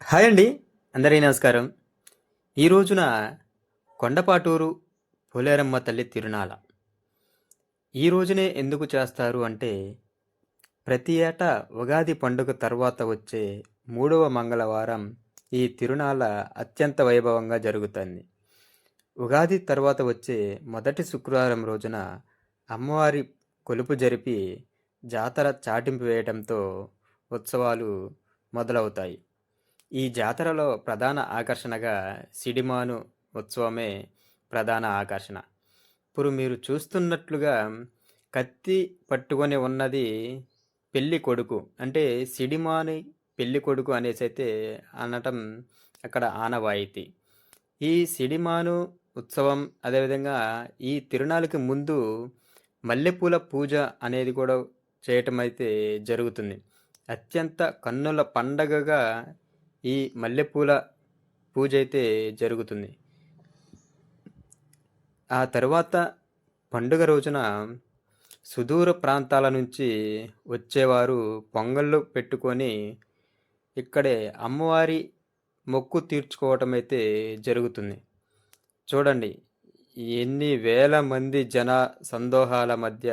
Hi అండి. అందరికీ నమస్కారం. ఈ రోజున కొండపాటూరు పోలేరమ్మ తల్లి తిరునాళ. ఈ రోజునే ఎందుకు చేస్తారు అంటే, ప్రతి ఏటా ఉగాది పండుగ తర్వాత వచ్చే మూడవ మంగళవారం ఈ తిరునాళ అత్యంత వైభవంగా జరుగుతుంది. ఉగాది తర్వాత వచ్చే మొదటి శుక్రవారం రోజున అమ్మవారి కొలుపు జరిపి జాతర చాటింపు వేయటంతో ఉత్సవాలు మొదలవుతాయి. ఈ జాతరలో ప్రధాన ఆకర్షణగా సిడిమాను ఉత్సవమే ప్రధాన ఆకర్షణ. ఇప్పుడు మీరు చూస్తున్నట్లుగా కత్తి పట్టుకొని ఉన్నది పెళ్లి కొడుకు. అంటే సిడిమాని పెళ్లి కొడుకు అనేసైతే అనటం అక్కడ ఆనవాయితీ. ఈ సిడిమాను ఉత్సవం అదేవిధంగా ఈ తిరునాళ్ళకి ముందు మల్లెపూల పూజ అనేది కూడా చేయటం అయితే జరుగుతుంది. అత్యంత కన్నుల పండగగా ఈ మల్లెపూల పూజ అయితే జరుగుతుంది. ఆ తర్వాత పండుగ రోజున సుదూర ప్రాంతాల నుంచి వచ్చేవారు పొంగళ్ళు పెట్టుకొని ఇక్కడే అమ్మవారి మొక్కు తీర్చుకోవటం అయితే జరుగుతుంది. చూడండి, ఎన్ని వేల మంది జన సందోహాల మధ్య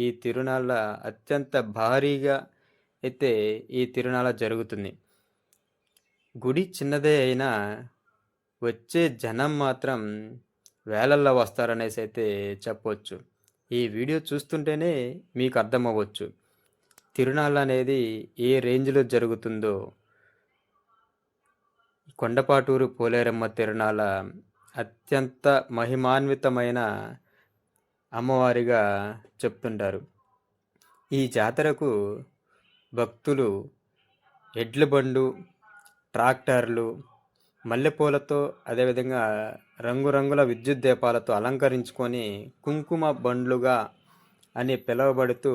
ఈ తిరునాళ్ళ అత్యంత భారీగా అయితే ఈ తిరునాళ్ళ జరుగుతుంది. గుడి చిన్నదే అయినా వచ్చే జనం మాత్రం వేలల్లో వస్తారనేసి అయితే చెప్పొచ్చు. ఈ వీడియో చూస్తుంటేనే మీకు అర్థమవ్వచ్చు. తిరునాళ్ళ అనేది ఏ రేంజ్‌లో జరుగుతుందో. కొండపాటూరు పోలేరమ్మ తిరునాళ్ళ అత్యంత మహిమాన్వితమైన అమ్మవారిగా చెప్తుంటారు. ఈ జాతరకు భక్తులు ఎడ్ల బండు, ట్రాక్టర్లు, మల్లెపూలతో అదేవిధంగా రంగురంగుల విద్యుత్ దీపాలతో అలంకరించుకొని కుంకుమ బండ్లుగా అని పిలువబడుతూ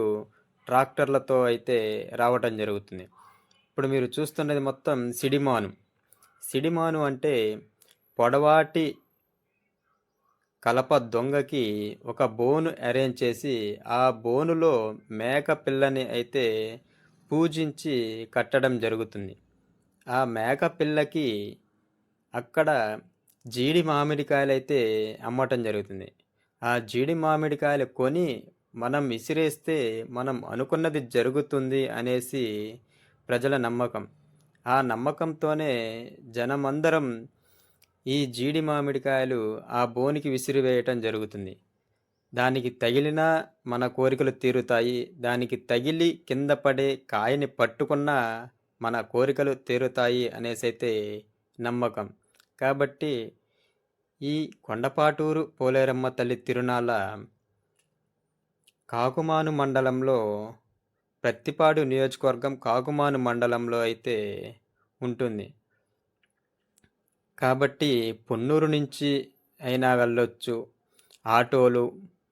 ట్రాక్టర్లతో అయితే రావటం జరుగుతుంది. ఇప్పుడు మీరు చూస్తున్నది మొత్తం సిడిమాను. సిడిమాను అంటే పొడవాటి కలప దొంగకి ఒక బోను అరేంజ్ చేసి ఆ బోనులో మేక పిల్లని అయితే పూజించి కట్టడం జరుగుతుంది. ఆ మేక పిల్లకి అక్కడ జీడి మామిడికాయలైతే అమ్మటం జరుగుతుంది. ఆ జీడి మామిడికాయలు కొని మనం విసిరేస్తే మనం అనుకున్నది జరుగుతుంది అనేసి ప్రజల నమ్మకం. ఆ నమ్మకంతోనే జనమందరం ఈ జీడి మామిడికాయలు ఆ బోనికి విసిరివేయటం జరుగుతుంది. దానికి తగిలినా మన కోరికలు తీరుతాయి. దానికి తగిలి కింద పడే కాయని పట్టుకున్నా మన కోరికలు తీరుతాయి అనేసైతే నమ్మకం. కాబట్టి ఈ కొండపాటూరు పోలేరమ్మ తల్లి తిరునాళ్ళ కాకుమాను మండలంలో ప్రత్తిపాడు నియోజకవర్గం కాకుమాను మండలంలో అయితే ఉంటుంది. కాబట్టి పొన్నూరు నుంచి అయినా వెళ్ళొచ్చు. ఆటోలు,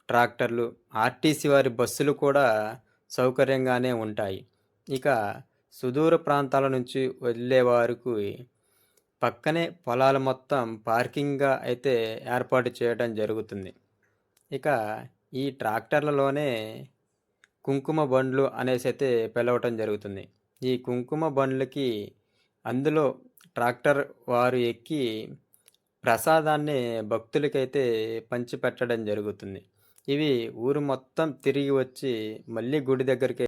ట్రాక్టర్లు, ఆర్టీసీ వారి బస్సులు కూడా సౌకర్యంగానే ఉంటాయి. ఇక సుదూర ప్రాంతాల నుంచి వెళ్ళేవారికి పక్కనే పొలాలు మొత్తం పార్కింగ్‌గా అయితే ఏర్పాటు చేయడం జరుగుతుంది. ఇక ఈ ట్రాక్టర్లలోనే కుంకుమ బండ్లు అనేసైతే పిలవటం జరుగుతుంది. ఈ కుంకుమ బండ్లకి అందులో ట్రాక్టర్ వారు ఎక్కి ప్రసాదాన్ని భక్తులకైతే పంచిపెట్టడం జరుగుతుంది. ఇవి ఊరు మొత్తం తిరిగి వచ్చి మళ్ళీ గుడి దగ్గరికి